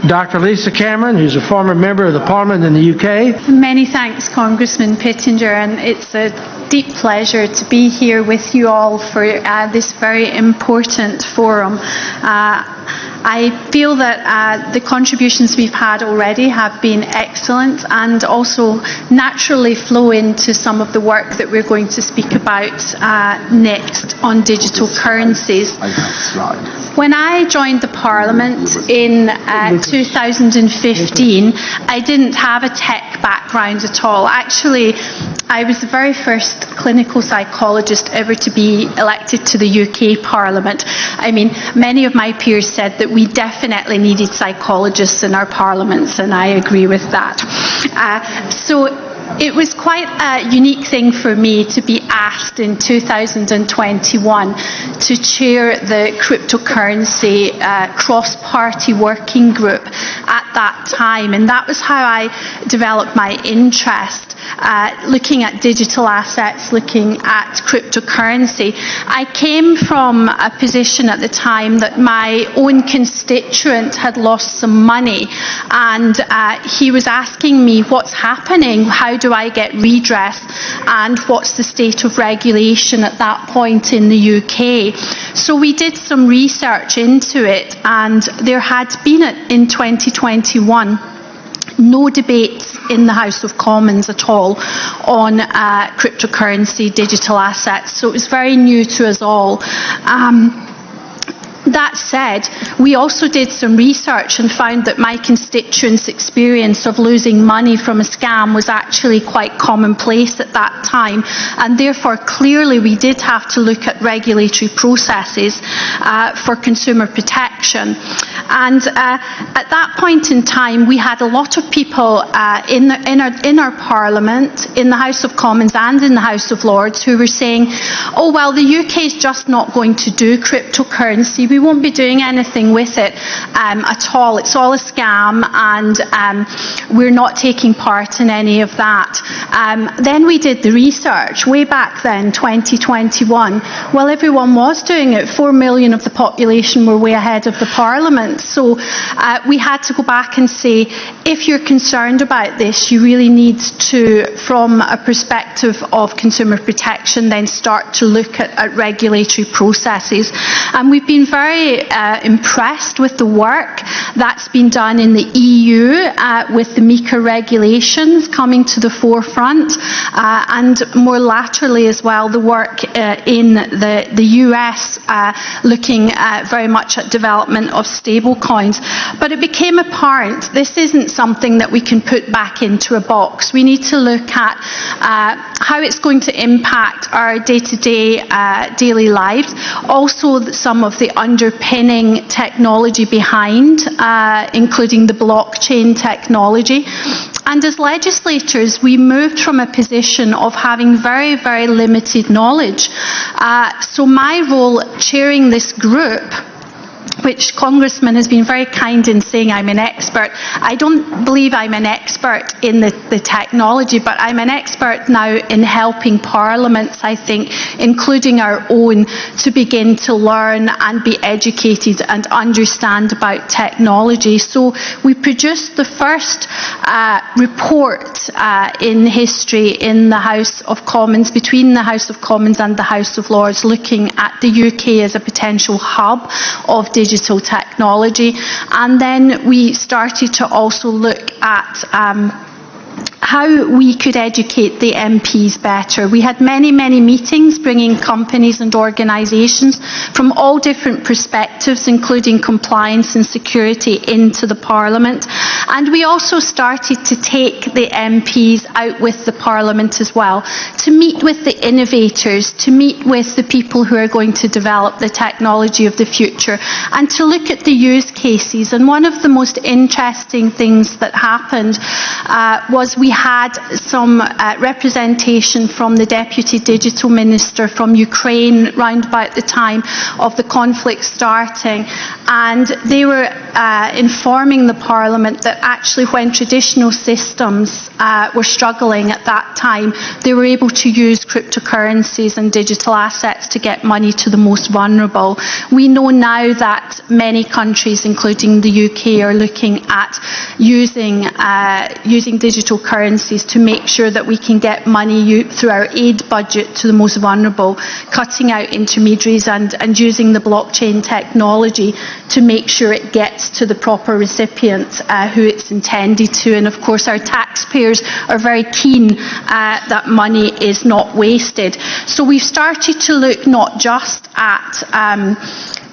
Dr. Lisa Cameron, who's a former member of the Parliament in the UK. Many thanks, Congressman Pittenger, and it's a deep pleasure to be here with you all for this very important forum. I feel that the contributions we've had already have been excellent and also naturally flow into some of the work that we're going to speak about next on digital currencies. When I joined the Parliament in 2015, I didn't have a tech background at all. Actually, I was the very first clinical psychologist ever to be elected to the UK Parliament. I mean, many of my peers said that we definitely needed psychologists in our parliaments, and I agree with that. So it was quite a unique thing for me to be asked in 2021 to chair the cryptocurrency cross-party working group at that time, and that was how I developed my interest. Looking at digital assets, looking at cryptocurrency. I came from a position at the time that my own constituent had lost some money, and he was asking me what's happening, how do I get redress, and what's the state of regulation at that point in the UK. So we did some research into it, and there had been in 2021 no debates in the House of Commons at all on cryptocurrency, digital assets, so it was very new to us all. That said, we also did some research and found that my constituents' experience of losing money from a scam was actually quite commonplace at that time, and therefore clearly we did have to look at regulatory processes for consumer protection. And at that point in time, we had a lot of people in our Parliament, in the House of Commons and in the House of Lords, who were saying, oh, well, the UK is just not going to do cryptocurrency. We won't be doing anything with it at all. It's all a scam, and we're not taking part in any of that. Then we did the research way back then, 2021. Well, everyone was doing it. 4 million of the population were way ahead of the Parliament. So we had to go back and say, if you're concerned about this, you really need to, from a perspective of consumer protection, then start to look at regulatory processes. And we've been very impressed with the work that's been done in the EU with the MiCA regulations coming to the forefront, and more laterally as well, the work in the US looking very much at development of stablecoins. But it became apparent this isn't something that we can put back into a box. We need to look at how it's going to impact our day-to-day daily lives, also some of the underpinning technology behind, including the blockchain technology. And as legislators, we moved from a position of having very, very limited knowledge. So my role chairing this group, which Congressman has been very kind in saying I'm an expert. I don't believe I'm an expert in the technology, but I'm an expert now in helping parliaments, I think, including our own, to begin to learn and be educated and understand about technology. So we produced the first report in history in the House of Commons, between the House of Commons and the House of Lords, looking at the UK as a potential hub of digital technology. And then we started to also look at how we could educate the MPs better. We had many, many meetings bringing companies and organisations from all different perspectives, including compliance and security, into the Parliament. And we also started to take the MPs out with the Parliament as well, to meet with the innovators, to meet with the people who are going to develop the technology of the future, and to look at the use cases. And one of the most interesting things that happened was we We had some representation from the Deputy Digital Minister from Ukraine round about the time of the conflict starting, and they were informing the Parliament that actually when traditional systems were struggling at that time, they were able to use cryptocurrencies and digital assets to get money to the most vulnerable. We know now that many countries, including the UK, are looking at using digital currencies to make sure that we can get money through our aid budget to the most vulnerable, cutting out intermediaries and using the blockchain technology to make sure it gets to the proper recipient who it's intended to. And of course our taxpayers are very keen that money is not wasted. So we've started to look not just at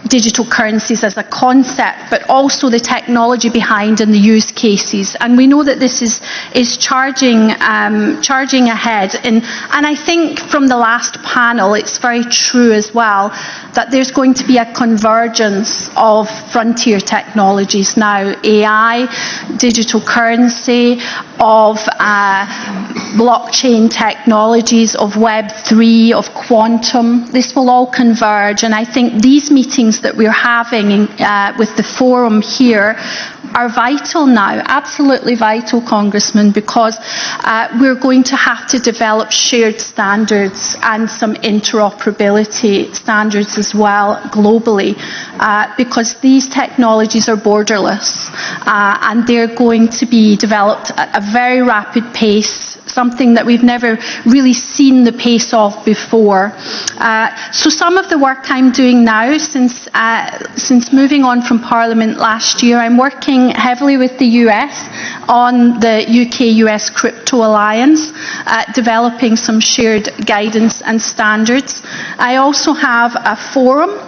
digital currencies as a concept, but also the technology behind and the use cases. And we know that this is charging ahead. And I think from the last panel, it's very true as well that there's going to be a convergence of frontier technologies now, AI, digital currency, of blockchain technologies, of Web3, of quantum. This will all converge, and I think these meetings that we're having with the forum here are vital now, absolutely vital, Congressman, because we're going to have to develop shared standards and some interoperability standards as well globally, because these technologies are borderless and they're going to be developed at a very rapid pace, something that we've never really seen the pace of before. So some of the work I'm doing now, since moving on from Parliament last year, I'm working heavily with the US on the UK-US Crypto Alliance, developing some shared guidance and standards. I also have a forum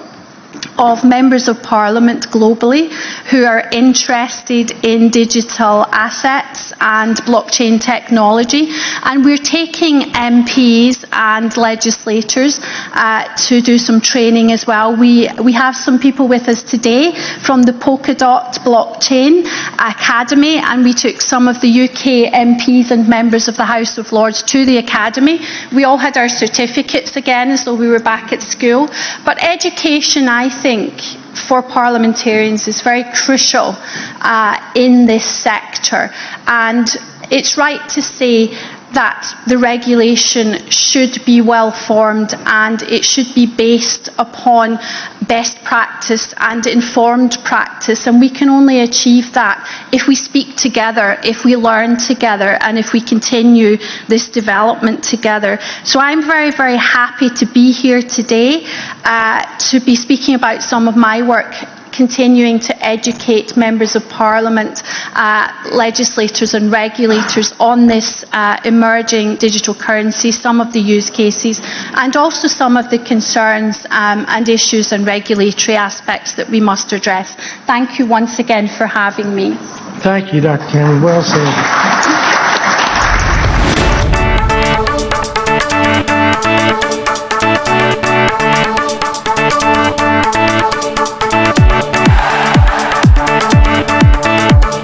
of members of Parliament globally who are interested in digital assets and blockchain technology, and we're taking MPs and legislators to do some training as well. We have some people with us today from the Polkadot Blockchain Academy, and we took some of the UK MPs and members of the House of Lords to the Academy. We all had our certificates again as though we were back at school. But education, I think, for parliamentarians is very crucial in this sector, and it's right to say that the regulation should be well formed and it should be based upon best practice and informed practice, and we can only achieve that if we speak together, if we learn together, and if we continue this development together. So I'm very, very happy to be here today to be speaking about some of my work, continuing to educate members of Parliament, legislators and regulators on this emerging digital currency, some of the use cases, and also some of the concerns and issues and regulatory aspects that we must address. Thank you once again for having me. Thank you, Dr. Kennedy. Well said.